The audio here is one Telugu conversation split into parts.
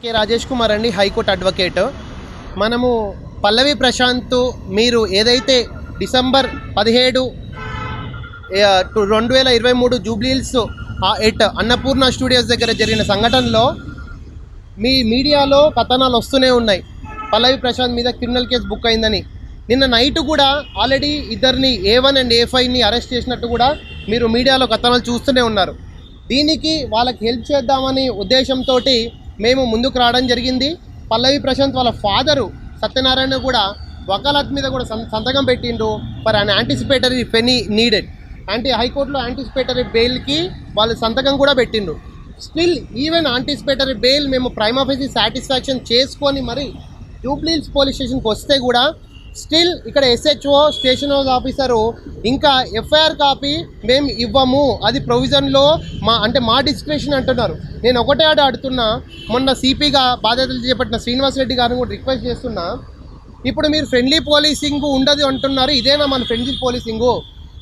కే రాజేష్ కుమార్ అండి, హైకోర్టు అడ్వకేట్. మనము పల్లవి ప్రశాంత్ మీరు ఏదైతే December 17, 2023 Jubilee Hills at Annapurna studios దగ్గర జరిగిన సంఘటనలో మీ మీడియాలో కథనాలు వస్తూనే ఉన్నాయి. పల్లవి ప్రశాంత్ మీద క్రిమినల్ కేసు బుక్ అయిందని. నిన్న నైట్ కూడా ఆల్రెడీ ఇద్దరిని A1 అండ్ A5ని అరెస్ట్ చేసినట్టు కూడా మీరు మీడియాలో కథనాలు చూస్తూనే ఉన్నారు. దీనికి వాళ్ళకి హెల్ప్ చేద్దామని ఉద్దేశంతో మేము ముందుకు రావడం జరిగింది. పల్లవి ప్రశాంత్ వాళ్ళ ఫాదరు సత్యనారాయణ కూడా వకాలత్ మీద కూడా సంతకం పెట్టిండ్రు ఫర్ అన్ యాంటిసిపేటరీ ఫెనీ నీడెడ్. హైకోర్టులో యాంటిసిపేటరీ బెయిల్కి వాళ్ళు సంతకం కూడా పెట్టిండ్రు. స్టిల్ ఈవెన్ యాంటిసిపేటరీ బెయిల్ మేము ప్రైమ్ ఆఫీసీ సాటిస్ఫాక్షన్ చేసుకొని మరి జూబ్లీహిల్స్ పోలీస్ స్టేషన్కి వస్తే కూడా స్టిల్ ఇక్కడ SHO స్టేషన్ హౌస్ ఆఫీసరు ఇంకా FIR కాపీ మేము ఇవ్వము, అది ప్రొవిజన్లో మా డిస్క్రిప్షన్ అంటున్నారు. నేను ఒకటే అడుగుతున్నా, మొన్న CPగా బాధ్యతలు చేపట్టిన శ్రీనివాసరెడ్డి గారిని కూడా రిక్వెస్ట్ చేస్తున్నా, ఇప్పుడు మీరు ఫ్రెండ్లీ పోలీసింగ్ ఉండదు అంటున్నారు, ఇదేనా మన ఫ్రెండ్లీ పోలీసింగు?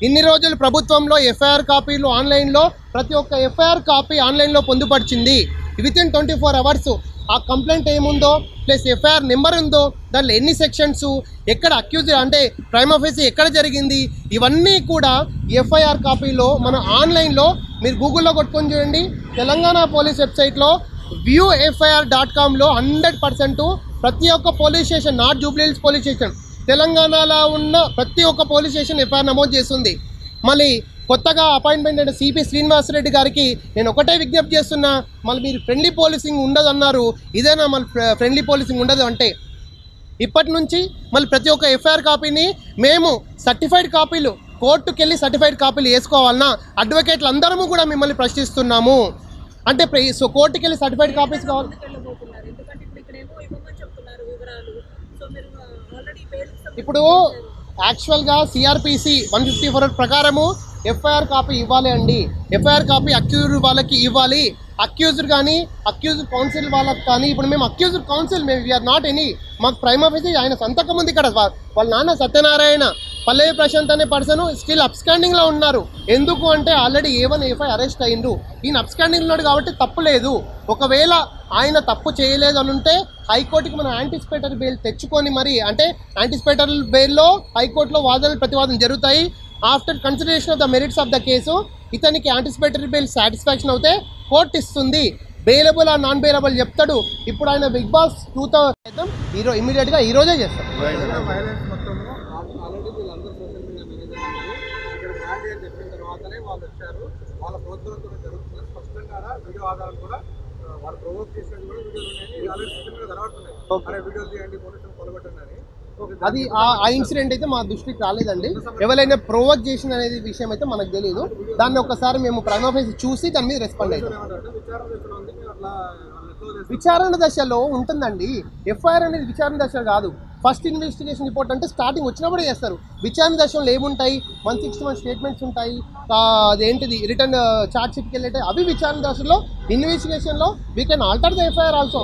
ఇన్ని రోజులు ప్రభుత్వంలో FIR కాపీలు ఆన్లైన్లో ప్రతి ఒక్క FIR కాపీ ఆన్లైన్లో పొందుపరిచింది. వితిన్ 24 hours ఆ కంప్లైంట్ ఏముందో ప్లస్ FIR నెంబర్ ఉందో, దాంట్లో ఎన్ని సెక్షన్స్, ఎక్కడ అక్యూజ్ ప్రైమ్ ఆఫీసీ ఎక్కడ జరిగింది, ఇవన్నీ కూడా FIR కాపీలో మన ఆన్లైన్లో మీరు గూగుల్లో కొట్టుకొని చూడండి. తెలంగాణ పోలీస్ వెబ్సైట్లో viewfir.comలో 100% ప్రతి ఒక్క police station, not Jubilee Hills police station, తెలంగాణలో ఉన్న ప్రతి ఒక్క పోలీస్ స్టేషన్ FIR నమోదు చేస్తుంది. మళ్ళీ కొత్తగా అపాయింట్మెంట్ అయిన CP శ్రీనివాసరెడ్డి గారికి నేను ఒకటే విజ్ఞప్తి చేస్తున్నా, మళ్ళీ మీరు ఫ్రెండ్లీ పోలీసింగ్ ఉండదు అన్నారు, ఇదేనా మళ్ళీ ఫ్రెండ్లీ పోలీసింగ్ ఉండదు అంటే? ఇప్పటి నుంచి మళ్ళీ ప్రతి ఒక్క FIR కాపీని మేము సర్టిఫైడ్ కాపీలు కోర్టుకు వెళ్ళి సర్టిఫైడ్ కాపీలు వేసుకోవాలన్నా అడ్వకేట్లు అందరము కూడా మిమ్మల్ని ప్రశ్నిస్తున్నాము. సో కోర్టుకు వెళ్ళి సర్టిఫైడ్ కాపీస్ కావాలి. ఇప్పుడు యాక్చువల్గా CRPC 154 ప్రకారము FIR కాపీ ఇవ్వాలి అండి. FIR కాపీ అక్యూజ్డ్ వాళ్ళకి ఇవ్వాలి. అక్యూజ్డ్ కానీ అక్యూజ్డ్ కౌన్సిల్ వాళ్ళకి కానీ, ఇప్పుడు మేము అక్యూజ్డ్ కౌన్సిల్, మేము వీఆర్ నాట్ ఎనీ, మాకు ప్రైమ్ ఆఫీసీ ఆయన సంతకం ఉంది ఇక్కడ. వాళ్ళ నాన్న సత్యనారాయణ, పల్లవి ప్రశాంత్ అనే పర్సన్ స్టిల్ అబ్స్కాండింగ్లో ఉన్నారు. ఎందుకు అంటే ఆల్రెడీ A1 A5 అరెస్ట్ అయిండు. ఈయన అబ్స్కాండింగ్ ఉన్నాడు కాబట్టి తప్పు లేదు. ఒకవేళ ఆయన తప్పు చేయలేదు అని ఉంటే హైకోర్టుకి మనం యాంటిసిపేటరీ బెయిల్ తెచ్చుకొని మరి యాంటిసిపేటరీ బెయిల్లో హైకోర్టులో వాదనలు ప్రతివాదన జరుగుతాయి. After consideration of the merits of the case ఇతనికి యాంటిసిపేటరీ బెయిల్ సాటిస్ఫాక్షన్ అవుతే కోర్టు ఇస్తుంది. బెయిలబుల్ ఆ నాన్ బెయిలబుల్ చెప్తాడు. ఇప్పుడు ఆయన బిగ్ బాస్ 2000 ఇమీడియట్గా ఈరోజే చేస్తాడు. అది ఆ ఇన్సిడెంట్ అయితే మా దృష్టికి రాలేదండి. ఎవరైనా ప్రొవోక్ చేసిన అనేది విషయం అయితే మనకు తెలియదు. దాన్ని ఒకసారి మేము ప్రైమ్ ఆఫీసీ చూసి దాని మీద రెస్పాండ్ అవుతాం. విచారణ దశలో ఉంటుందండి. FIR అనేది విచారణ దశ కాదు. ఫస్ట్ ఇన్వెస్టిగేషన్ రిపోర్ట్ అంటే స్టార్టింగ్ వచ్చినప్పుడే చేస్తారు. విచారణ దశలో ఏముంటాయి, 161 స్టేట్మెంట్స్ ఉంటాయి, అదేంటిది రిటర్న్ ఛార్జ్ షీట్కి వెళ్ళే అవి విచారణ దశలో. ఇన్వెస్టిగేషన్లో we can alter the FIR also.